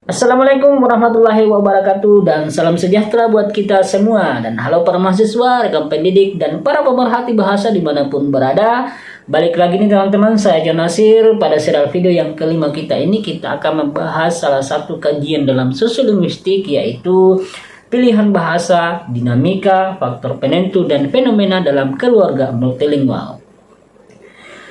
Assalamualaikum warahmatullahi wabarakatuh dan salam sejahtera buat kita semua. Dan halo para mahasiswa, rekan pendidik, dan para pemerhati bahasa dimanapun berada. Balik lagi nih teman-teman, saya John Nasir. Pada serial video yang kelima kita ini, kita akan membahas salah satu kajian dalam sosiolinguistik, yaitu pilihan bahasa, dinamika, faktor penentu, dan fenomena dalam keluarga multilingual.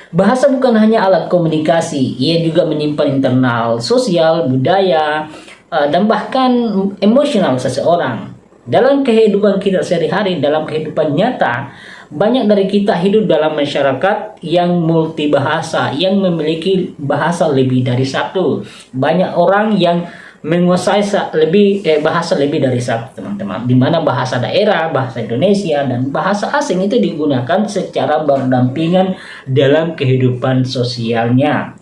Bahasa bukan hanya alat komunikasi, ia juga menyimpan internal, sosial, budaya, dan bahkan emosional seseorang. Dalam kehidupan kita sehari-hari, dalam kehidupan nyata, banyak dari kita hidup dalam masyarakat yang multibahasa, yang memiliki bahasa lebih dari satu. Banyak orang yang menguasai bahasa lebih dari satu, teman-teman, di mana bahasa daerah, bahasa Indonesia, dan bahasa asing itu digunakan secara berdampingan dalam kehidupan sosialnya.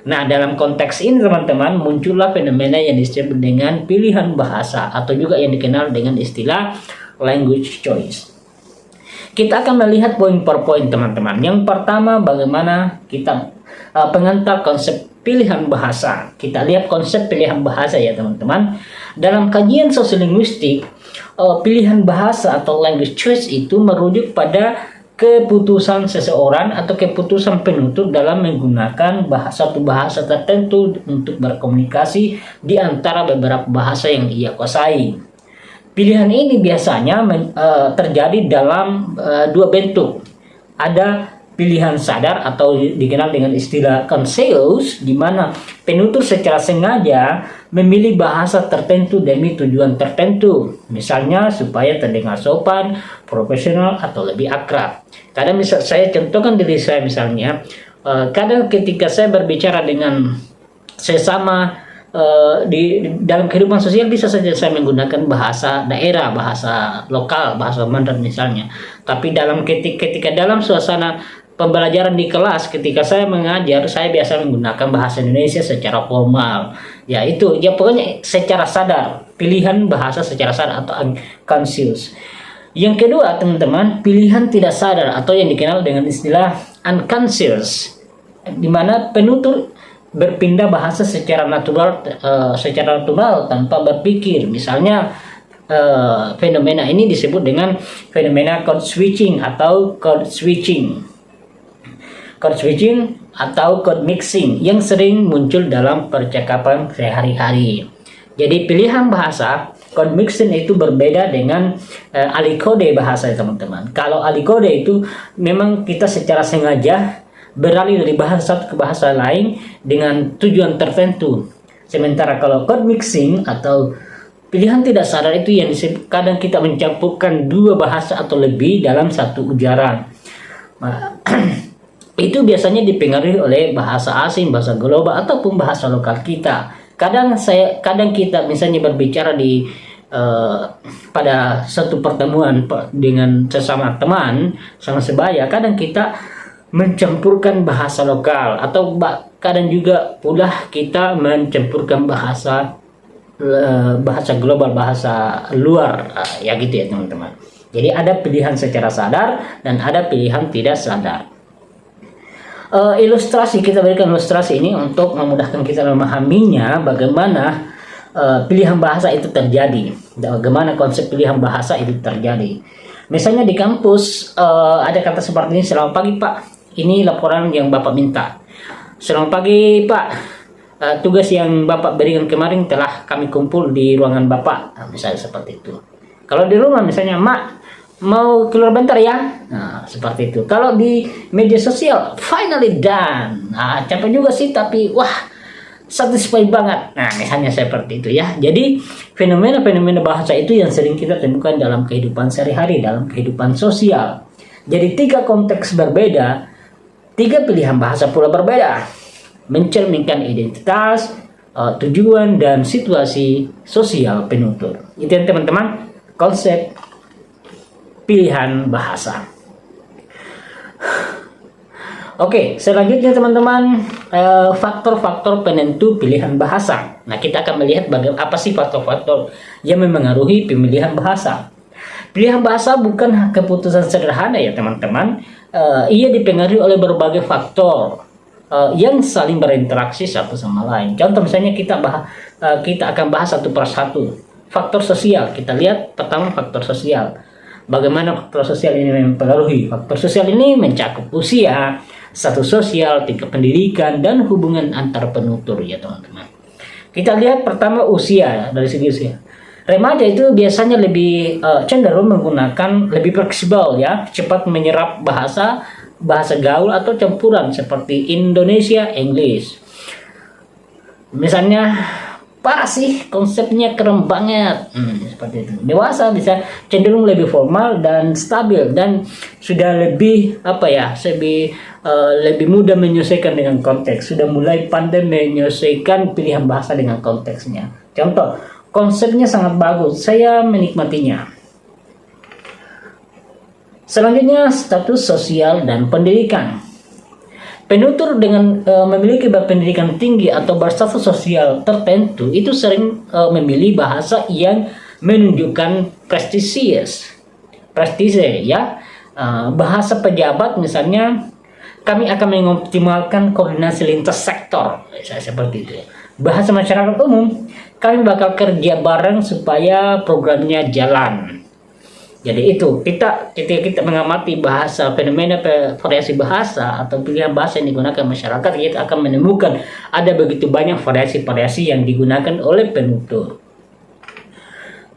Nah, dalam konteks ini teman-teman, muncullah fenomena yang disebut dengan pilihan bahasa atau juga yang dikenal dengan istilah language choice. Kita akan melihat poin per poin, teman-teman. Yang pertama, bagaimana kita pengantar konsep pilihan bahasa. Kita lihat konsep pilihan bahasa ya teman-teman. Dalam kajian sosiolinguistik, pilihan bahasa atau language choice itu merujuk pada keputusan seseorang atau keputusan penutur dalam menggunakan satu bahasa tertentu untuk berkomunikasi di antara beberapa bahasa yang ia kuasai. Pilihan ini biasanya terjadi dalam dua bentuk. Ada pilihan sadar atau dikenal dengan istilah conscious, di mana penutur secara sengaja memilih bahasa tertentu demi tujuan tertentu, misalnya supaya terdengar sopan, profesional, atau lebih akrab. Kadang saya contohkan diri saya misalnya, kadang ketika saya berbicara dengan sesama di dalam kehidupan sosial, bisa saja saya menggunakan bahasa daerah, bahasa lokal, bahasa Mandarin misalnya. Tapi ketika dalam suasana pembelajaran di kelas, ketika saya mengajar, saya biasa menggunakan bahasa Indonesia secara formal. Ya itu, ya pokoknya secara sadar, pilihan bahasa secara sadar atau unconscious. Yang kedua teman-teman, pilihan tidak sadar atau yang dikenal dengan istilah unconscious, di mana penutur berpindah bahasa secara natural tanpa berpikir. Misalnya fenomena ini disebut dengan fenomena code switching atau code switching. Code switching atau code mixing yang sering muncul dalam percakapan sehari-hari. Jadi pilihan bahasa, code mixing itu berbeda dengan alikode bahasa teman-teman. Kalau alikode itu memang kita secara sengaja beralih dari bahasa satu ke bahasa lain dengan tujuan tertentu. Sementara kalau code mixing atau pilihan tidak sadar itu yang kadang kita mencampurkan dua bahasa atau lebih dalam satu ujaran. Itu biasanya dipengaruhi oleh bahasa asing, bahasa global, ataupun bahasa lokal kita. Kadang kita misalnya berbicara pada satu pertemuan dengan sesama teman, sama sebaya, kadang kita mencampurkan bahasa lokal, atau kadang juga pula kita mencampurkan bahasa global, bahasa luar, ya gitu ya teman-teman. Jadi ada pilihan secara sadar dan ada pilihan tidak sadar. Kita berikan ilustrasi ini untuk memudahkan kita memahaminya bagaimana pilihan bahasa itu terjadi, bagaimana konsep pilihan bahasa itu terjadi. Misalnya di kampus ada kata seperti ini, "Selamat pagi Pak, ini laporan yang Bapak minta." "Selamat pagi Pak, tugas yang Bapak berikan kemarin telah kami kumpul di ruangan Bapak." Nah, misalnya seperti itu. Kalau di rumah misalnya, "Mak, mau keluar bentar ya." Nah, seperti itu. Kalau di media sosial, "Finally done." Nah, capek juga sih, tapi wah, satisfied banget. Nah, misalnya seperti itu ya. Jadi, fenomena-fenomena bahasa itu yang sering kita temukan dalam kehidupan sehari-hari, dalam kehidupan sosial. Jadi, tiga konteks berbeda, tiga pilihan bahasa pula berbeda, mencerminkan identitas, tujuan, dan situasi sosial penutur. Itu yang teman-teman, konsep pilihan bahasa. Oke, selanjutnya teman-teman, faktor-faktor penentu pilihan bahasa. Nah, kita akan melihat apa sih faktor-faktor yang memengaruhi pemilihan bahasa. Pilihan bahasa bukan keputusan sederhana ya teman-teman. Ia dipengaruhi oleh berbagai faktor. yang saling berinteraksi satu sama lain. Contoh misalnya kita akan bahas satu persatu. Faktor sosial, kita lihat pertama faktor sosial. Bagaimana faktor sosial ini mempengaruhi? Faktor sosial ini mencakup usia, status sosial, tingkat pendidikan, dan hubungan antar penutur ya teman-teman. Kita lihat pertama usia, dari segi usia. Remaja itu biasanya lebih cenderung menggunakan lebih fleksibel ya, cepat menyerap bahasa gaul atau campuran seperti Indonesia, English. Misalnya, parah sih konsepnya keren banget, seperti itu. Dewasa bisa cenderung lebih formal dan stabil dan sudah lebih lebih mudah menyesuaikan dengan konteks, sudah mulai pandai menyesuaikan pilihan bahasa dengan konteksnya. Contoh, konsepnya sangat bagus, saya menikmatinya. Selanjutnya, status sosial dan pendidikan. Penutur dengan memiliki pendidikan tinggi atau berstatus sosial tertentu itu sering memilih bahasa yang menunjukkan prestise ya. Bahasa pejabat misalnya, kami akan mengoptimalkan koordinasi lintas sektor, seperti itu. Bahasa masyarakat umum, kami bakal kerja bareng supaya programnya jalan. Jadi itu ketika kita mengamati bahasa, fenomena variasi bahasa atau pilihan bahasa yang digunakan masyarakat, kita akan menemukan ada begitu banyak variasi-variasi yang digunakan oleh penutur.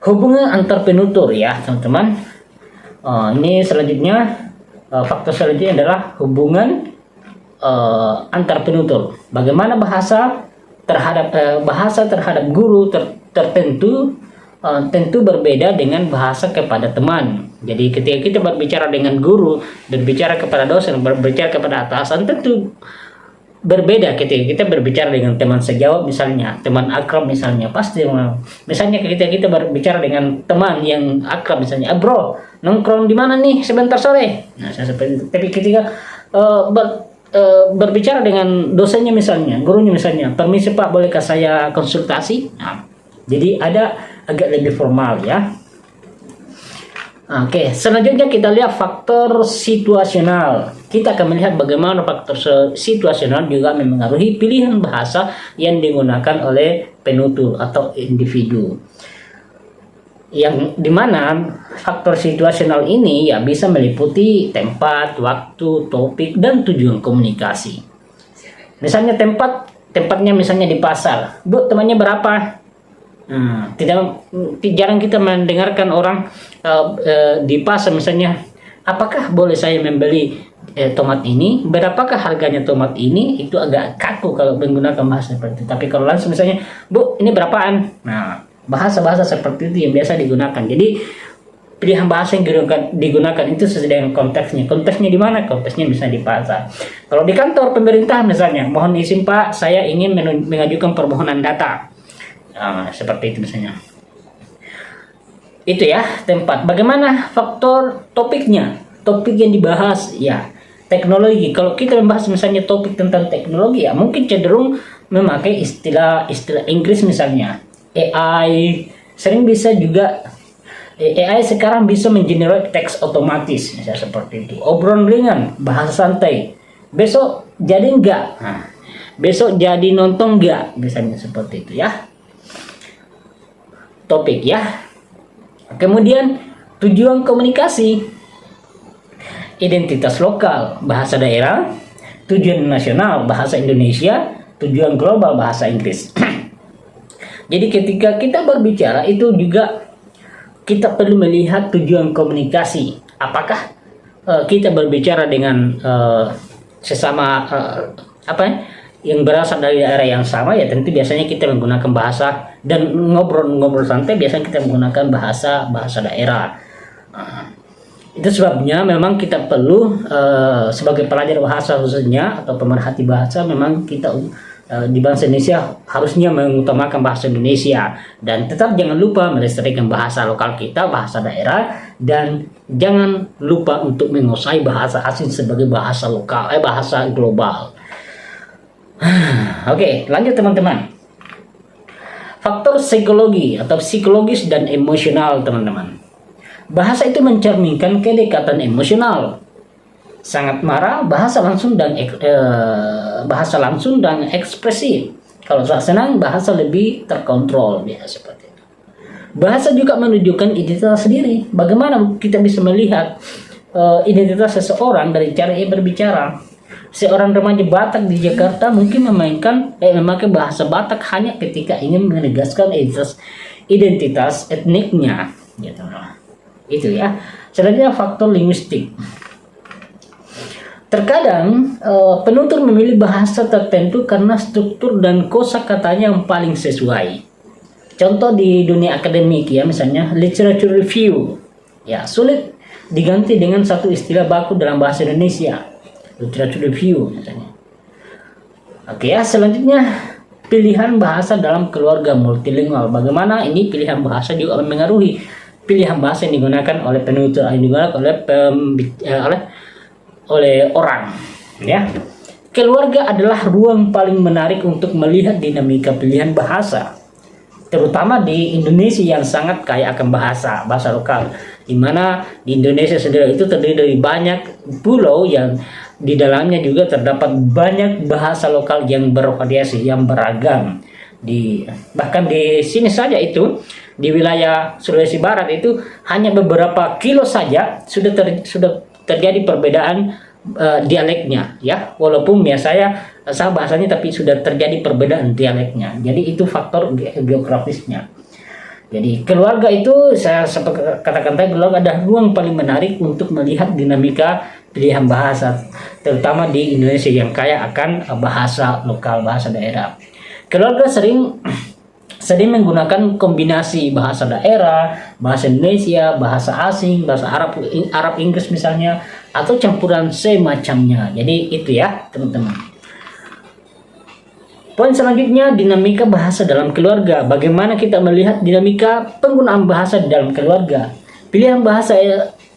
Hubungan antar penutur ya teman-teman. Ini selanjutnya, faktor selanjutnya adalah hubungan antar penutur. Bagaimana bahasa terhadap guru tertentu tentu berbeda dengan bahasa kepada teman. Jadi ketika kita berbicara dengan guru, berbicara kepada dosen, berbicara kepada atasan, tentu berbeda ketika kita berbicara dengan teman sejawat misalnya, teman akrab misalnya, pasti misalnya ketika kita berbicara dengan teman yang akrab misalnya, bro, nongkrong di mana nih sebentar sore. Nah, seperti itu. Tapi ketika berbicara dengan dosennya misalnya, gurunya misalnya, permisi Pak, bolehkah saya konsultasi? Nah, jadi ada agak lebih formal ya. Oke, selanjutnya kita lihat faktor situasional. Kita akan melihat bagaimana faktor situasional juga mempengaruhi pilihan bahasa yang digunakan oleh penutur atau individu. Yang dimana faktor situasional ini ya bisa meliputi tempat, waktu, topik, dan tujuan komunikasi. Misalnya tempatnya misalnya di pasar. Bu, temannya berapa? Jarang kita mendengarkan orang di pasar misalnya, apakah boleh saya membeli tomat ini? Berapakah harganya tomat ini? Itu agak kaku kalau menggunakan bahasa seperti itu. Tapi kalau langsung misalnya, Bu, ini berapaan? Nah, bahasa-bahasa seperti itu yang biasa digunakan. Jadi pilihan bahasa yang digunakan itu sesuai dengan konteksnya. Konteksnya di mana? Konteksnya bisa di pasar. Kalau di kantor pemerintah misalnya, mohon izin Pak, saya ingin mengajukan permohonan data. Seperti itu misalnya. Itu ya tempat. Bagaimana faktor topiknya? Topik yang dibahas ya teknologi. Kalau kita membahas misalnya topik tentang teknologi ya mungkin cenderung memakai istilah Inggris misalnya. AI sering bisa juga. AI sekarang bisa mengenerate teks otomatis misalnya seperti itu. Obrolan ringan, bahasa santai. Besok jadi enggak? Besok jadi nonton enggak? Misalnya seperti itu ya. Topik ya. Kemudian tujuan komunikasi, identitas lokal, bahasa daerah, tujuan nasional, bahasa Indonesia, tujuan global, bahasa Inggris. Jadi ketika kita berbicara itu juga kita perlu melihat tujuan komunikasi. Apakah kita berbicara dengan sesama yang berasal dari daerah yang sama, ya tentu biasanya kita menggunakan bahasa, dan ngobrol santai biasanya kita menggunakan bahasa daerah. Itu sebabnya memang kita perlu sebagai pelajar bahasa khususnya atau pemerhati bahasa, memang kita di bangsa Indonesia harusnya mengutamakan bahasa Indonesia, dan tetap jangan lupa melestarikan bahasa lokal kita, bahasa daerah, dan jangan lupa untuk menguasai bahasa asing sebagai bahasa lokal, bahasa global. Oke, lanjut teman-teman. Faktor psikologi atau psikologis dan emosional teman-teman. Bahasa itu mencerminkan kedekatan emosional. sangat marah, bahasa langsung dan ekspresif. Kalau saat senang, bahasa lebih terkontrol, biasa seperti itu. Bahasa juga menunjukkan identitas sendiri. Bagaimana kita bisa melihat identitas seseorang dari cara ia berbicara. Seorang remaja Batak di Jakarta mungkin memakai bahasa Batak hanya ketika ingin menegaskan identitas etniknya, gitu. Itu ya. Selanjutnya faktor linguistik. Terkadang penutur memilih bahasa tertentu karena struktur dan kosakatanya yang paling sesuai. Contoh di dunia akademik ya, misalnya literature review. Ya, sulit diganti dengan satu istilah baku dalam bahasa Indonesia. Literature review misalnya. Oke ya, selanjutnya pilihan bahasa dalam keluarga multilingual. Bagaimana ini pilihan bahasa juga mempengaruhi pilihan bahasa yang digunakan oleh penutur, yang digunakan oleh orang, ya. Keluarga adalah ruang paling menarik untuk melihat dinamika pilihan bahasa, terutama di Indonesia yang sangat kaya akan bahasa lokal, di mana di Indonesia sendiri itu terdiri dari banyak pulau yang di dalamnya juga terdapat banyak bahasa lokal yang bervariasi, yang beragam. Bahkan di sini saja itu di wilayah Sulawesi Barat itu hanya beberapa kilo saja sudah terjadi perbedaan dialeknya, ya. Walaupun biasanya sama bahasanya, tapi sudah terjadi perbedaan dialeknya. Jadi itu faktor geografisnya. Jadi keluarga itu, saya katakan tadi, keluarga adalah ruang paling menarik untuk melihat dinamika pilihan bahasa, terutama di Indonesia yang kaya akan bahasa lokal, bahasa daerah. Keluarga sering menggunakan kombinasi bahasa daerah, bahasa Indonesia, bahasa asing, bahasa Arab Inggris misalnya, atau campuran semacamnya. Jadi itu ya teman-teman. Poin selanjutnya, dinamika bahasa dalam keluarga. Bagaimana kita melihat dinamika penggunaan bahasa di dalam keluarga? Pilihan bahasa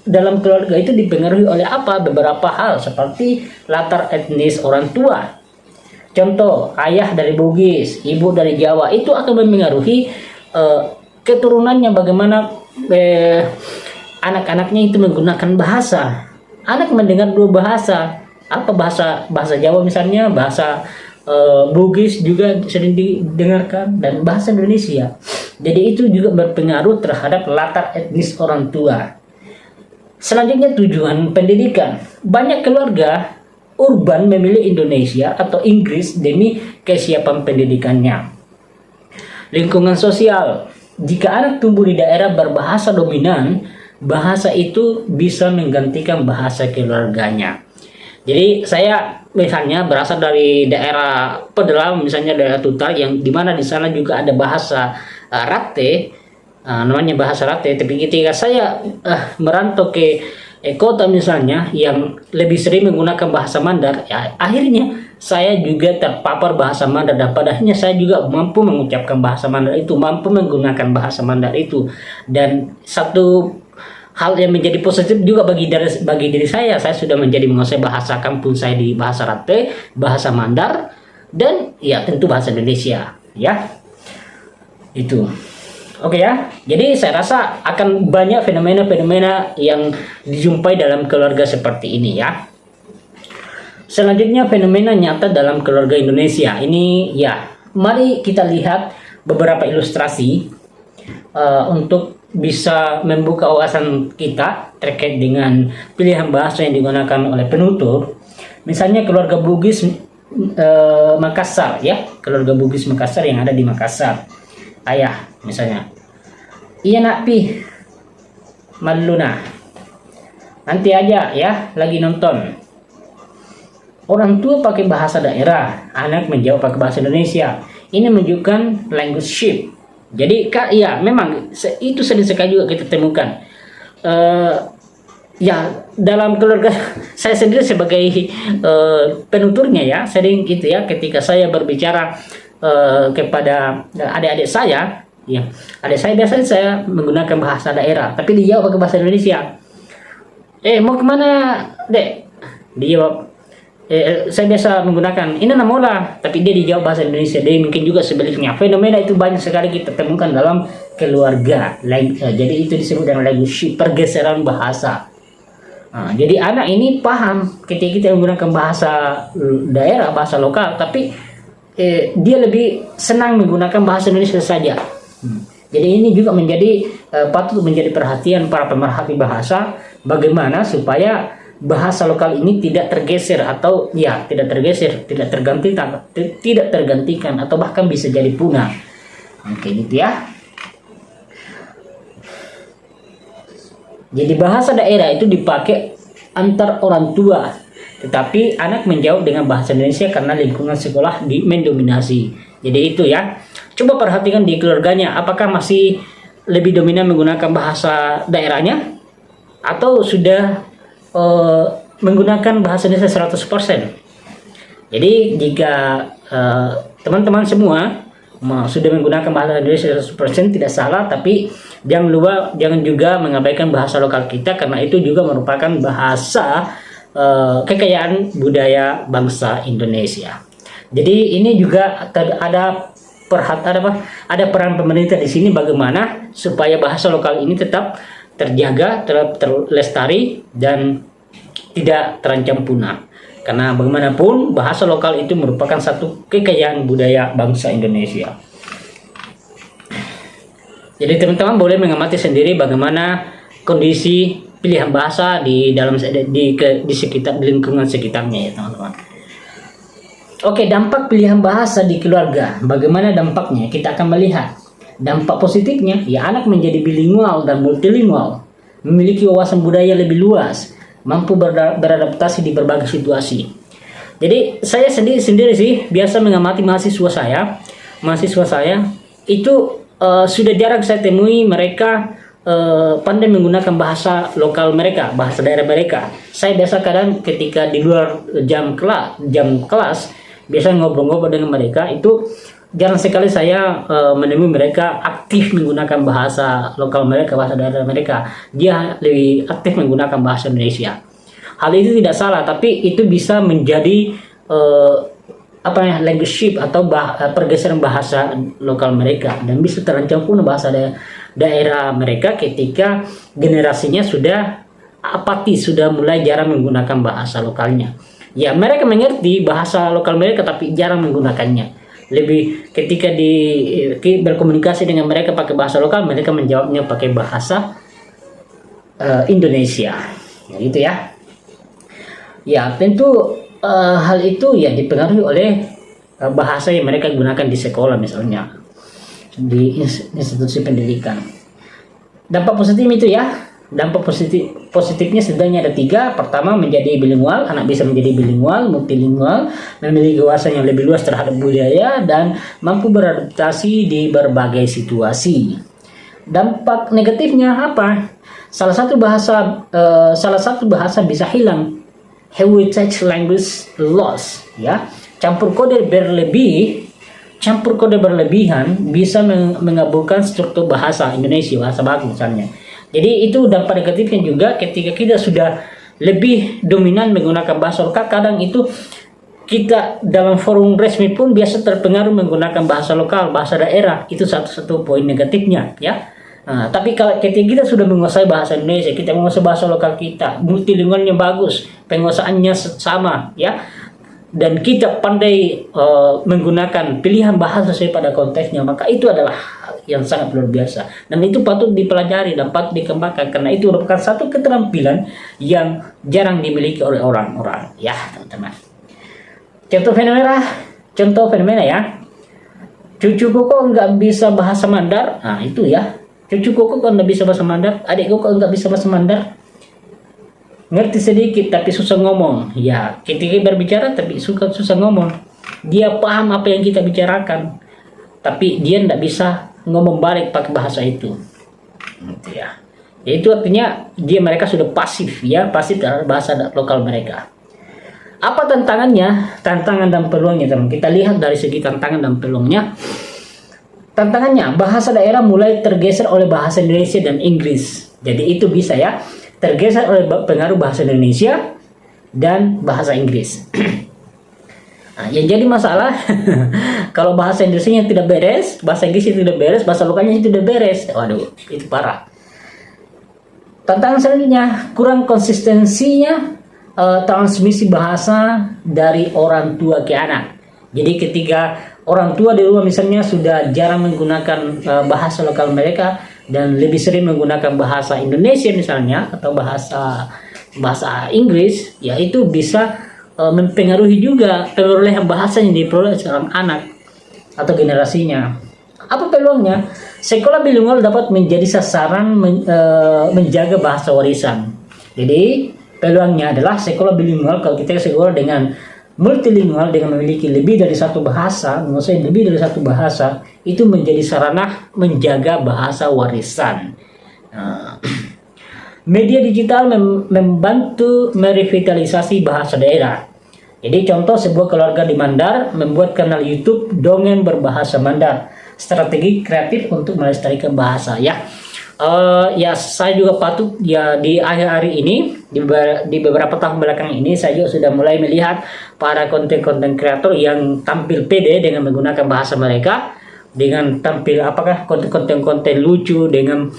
dalam keluarga itu dipengaruhi oleh apa? Beberapa hal seperti latar etnis orang tua. Contoh, ayah dari Bugis, ibu dari Jawa, itu akan mempengaruhi keturunannya, bagaimana anak-anaknya itu menggunakan bahasa. Anak mendengar dua bahasa, apa bahasa Jawa misalnya, bahasa Bugis juga sering didengarkan, dan bahasa Indonesia. Jadi itu juga berpengaruh terhadap latar etnis orang tua. Selanjutnya, tujuan pendidikan. Banyak keluarga urban memilih Indonesia atau Inggris demi kesiapan pendidikannya. Lingkungan sosial. Jika anak tumbuh di daerah berbahasa dominan, bahasa itu bisa menggantikan bahasa keluarganya. Jadi saya misalnya berasal dari daerah Pedelam, misalnya daerah Tutar, yang dimana di sana juga ada bahasa Rate, namanya bahasa Rate. Tapi ketika saya merantau ke kota misalnya yang lebih sering menggunakan bahasa Mandar, ya, akhirnya saya juga terpapar bahasa Mandar, dan pada akhirnya saya juga mampu mengucapkan bahasa Mandar itu, mampu menggunakan bahasa Mandar itu. Dan satu hal yang menjadi positif juga bagi diri saya sudah menjadi menguasai bahasa kampung saya di bahasa Rate, bahasa Mandar, dan ya tentu bahasa Indonesia, ya. Itu. Oke ya, jadi saya rasa akan banyak fenomena-fenomena yang dijumpai dalam keluarga seperti ini ya. Selanjutnya, fenomena nyata dalam keluarga Indonesia. Ini ya, mari kita lihat beberapa ilustrasi untuk bisa membuka wawasan kita terkait dengan pilihan bahasa yang digunakan oleh penutur. Misalnya keluarga Bugis Makassar ya, keluarga Bugis Makassar yang ada di Makassar. Ayah misalnya, iya nak pi maluna, nanti aja ya lagi nonton. Orang tua pakai bahasa daerah, anak menjawab pakai bahasa Indonesia. Ini menunjukkan language shift. Jadi kak, ya memang itu sering sekali juga kita temukan. Ya dalam keluarga saya sendiri sebagai penuturnya ya, sering gitu ya, ketika saya berbicara kepada adik-adik saya, ya adik saya biasanya saya menggunakan bahasa daerah, tapi dia jawab pakai bahasa Indonesia. Mau kemana dek? Dia jawab, saya biasa menggunakan ini namola, tapi dia dijawab bahasa Indonesia. Dia mungkin juga sebaliknya. Fenomena itu banyak sekali kita temukan dalam keluarga. Jadi itu disebut dengan language shift, pergeseran bahasa. Jadi anak ini paham ketika kita menggunakan bahasa daerah, bahasa lokal, tapi dia lebih senang menggunakan bahasa Indonesia saja. Jadi ini juga menjadi patut menjadi perhatian para pemerhati bahasa, bagaimana supaya bahasa lokal ini tidak tergeser atau tidak tergantikan atau bahkan bisa jadi punah. Oke, gitu ya. Jadi bahasa daerah itu dipakai antar orang tua, tetapi anak menjawab dengan bahasa Indonesia karena lingkungan sekolah mendominasi. Jadi itu ya. Coba perhatikan di keluarganya, apakah masih lebih dominan menggunakan bahasa daerahnya atau sudah menggunakan bahasa Indonesia 100%. Jadi jika teman-teman semua sudah menggunakan bahasa Indonesia 100% tidak salah, tapi jangan juga mengabaikan bahasa lokal kita, karena itu juga merupakan bahasa kekayaan budaya bangsa Indonesia. Jadi ini juga ada peran pemerintah di sini, bagaimana supaya bahasa lokal ini tetap terjaga, tetap terlestari dan tidak terancam punah. Karena bagaimanapun bahasa lokal itu merupakan satu kekayaan budaya bangsa Indonesia. Jadi teman-teman boleh mengamati sendiri bagaimana kondisi pilihan bahasa di sekitar lingkungan sekitarnya ya teman-teman. Oke, dampak pilihan bahasa di keluarga. Bagaimana dampaknya? Kita akan melihat. Dampak positifnya, ya anak menjadi bilingual dan multilingual, memiliki wawasan budaya lebih luas, mampu beradaptasi di berbagai situasi. Jadi saya sendiri sih biasa mengamati mahasiswa saya itu sudah jarang saya temui mereka pandai menggunakan bahasa lokal mereka, bahasa daerah mereka. Saya biasa kadang ketika di luar jam kelas biasa ngobrol-ngobrol dengan mereka, itu jarang sekali saya menemui mereka aktif menggunakan bahasa lokal mereka, bahasa daerah mereka. Dia lebih aktif menggunakan bahasa Indonesia. Hal itu tidak salah, tapi itu bisa menjadi language shift atau pergeseran bahasa lokal mereka, dan bisa terancam pun bahasa daerah mereka ketika generasinya sudah apatis, sudah mulai jarang menggunakan bahasa lokalnya. Ya, mereka mengerti bahasa lokal mereka tapi jarang menggunakannya. Lebih ketika berkomunikasi dengan mereka pakai bahasa lokal, mereka menjawabnya pakai bahasa Indonesia. Ya, gitu ya. Ya, tentu hal itu ya dipengaruhi oleh bahasa yang mereka gunakan di sekolah, misalnya di institusi pendidikan. Dampak positif itu ya. Dampak positifnya setidaknya ada 3. Pertama, menjadi bilingual. Anak bisa menjadi bilingual, multilingual, memiliki wawasan yang lebih luas terhadap budaya dan mampu beradaptasi di berbagai situasi. Dampak negatifnya apa? Salah satu bahasa bisa hilang. Heritage language loss, ya. Campur kode berlebihan bisa mengabulkan struktur bahasa Indonesia, bahasa baku misalnya. Jadi itu dampak negatifnya juga ketika kita sudah lebih dominan menggunakan bahasa lokal. Kadang itu kita dalam forum resmi pun biasa terpengaruh menggunakan bahasa lokal, bahasa daerah. Itu satu poin negatifnya ya. Tapi kalau ketika kita sudah menguasai bahasa Indonesia, kita menguasai bahasa lokal kita, multilingualnya bagus, penguasaannya sama ya, dan kita pandai menggunakan pilihan bahasa sesuai pada konteksnya, maka itu adalah yang sangat luar biasa, dan itu patut dipelajari dan patut dikembangkan, karena itu merupakan satu keterampilan yang jarang dimiliki oleh orang-orang ya teman-teman. Contoh fenomena ya, cucuku kok nggak bisa bahasa Mandar. Itu ya, cucuku kok nggak bisa bahasa Mandar, adikku kok nggak bisa bahasa Mandar, ngerti sedikit tapi susah ngomong. Ya, ketika berbicara tapi susah ngomong. Dia paham apa yang kita bicarakan, tapi dia tidak bisa ngomong balik pakai bahasa itu. Gitu ya. Itu artinya mereka sudah pasif terhadap bahasa lokal mereka. Apa tantangannya? Tantangan dan peluangnya, teman. Kita lihat dari segi tantangan dan peluangnya. Tantangannya, bahasa daerah mulai tergeser oleh bahasa Indonesia dan Inggris. Jadi itu bisa ya, tergeser oleh pengaruh bahasa Indonesia dan bahasa Inggris. Yang jadi masalah kalau bahasa Indonesia tidak beres, bahasa Inggrisnya tidak beres, bahasa lokalnya tidak beres. Waduh, itu parah. Tantangan selanjutnya, kurang konsistensinya transmisi bahasa dari orang tua ke anak. Jadi ketika orang tua di rumah misalnya sudah jarang menggunakan bahasa lokal mereka dan lebih sering menggunakan bahasa Indonesia misalnya atau bahasa Inggris, ya itu bisa mempengaruhi juga perolehan bahasa yang diperoleh seorang anak atau generasinya. Apa peluangnya? Sekolah bilingual dapat menjadi sasaran menjaga bahasa warisan. Jadi peluangnya adalah sekolah bilingual, kalau kita sekolah dengan multilingual dengan memiliki lebih dari satu bahasa, menguasai lebih dari satu bahasa, itu menjadi sarana menjaga bahasa warisan. Media digital membantu merevitalisasi bahasa daerah. Jadi contoh, sebuah keluarga di Mandar membuat kanal YouTube dongeng berbahasa Mandar, strategi kreatif untuk melestarikan bahasa. Ya saya juga patut ya di akhir hari ini di beberapa tahun belakang ini saya juga sudah mulai melihat para konten-konten kreator yang tampil pede dengan menggunakan bahasa mereka, dengan tampil apakah konten-konten lucu dengan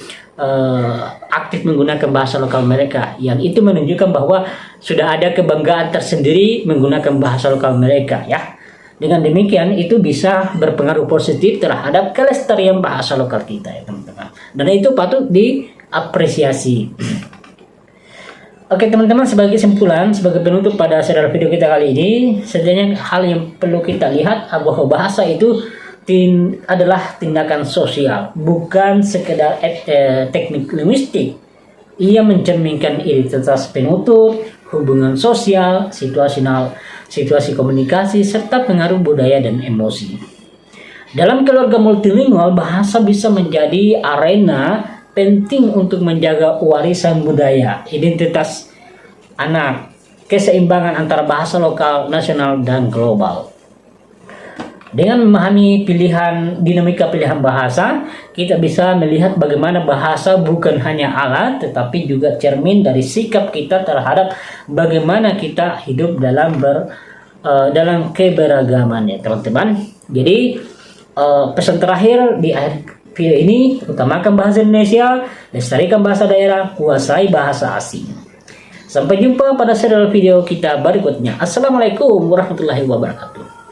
aktif menggunakan bahasa lokal mereka, yang itu menunjukkan bahwa sudah ada kebanggaan tersendiri menggunakan bahasa lokal mereka ya. Dengan demikian itu bisa berpengaruh positif terhadap kelestarian bahasa lokal kita ya teman-teman. Dan itu patut diapresiasi. Oke teman-teman, sebagai kesimpulan, sebagai penutup pada serial video kita kali ini, setidaknya hal yang perlu kita lihat bahwa bahasa itu adalah tindakan sosial, bukan sekedar teknik linguistik. Ia mencerminkan identitas penutur, hubungan sosial, situasi komunikasi, serta pengaruh budaya dan emosi. Dalam keluarga multilingual, bahasa bisa menjadi arena penting untuk menjaga warisan budaya, identitas anak, keseimbangan antara bahasa lokal, nasional, dan global. Dengan memahami dinamika pilihan bahasa, kita bisa melihat bagaimana bahasa bukan hanya alat, tetapi juga cermin dari sikap kita terhadap bagaimana kita hidup dalam keberagaman ya teman-teman. Jadi pesan terakhir di akhir video ini, utamakan bahasa Indonesia, lestarikan bahasa daerah, kuasai bahasa asing. Sampai jumpa pada serial video kita berikutnya. Assalamualaikum warahmatullahi wabarakatuh.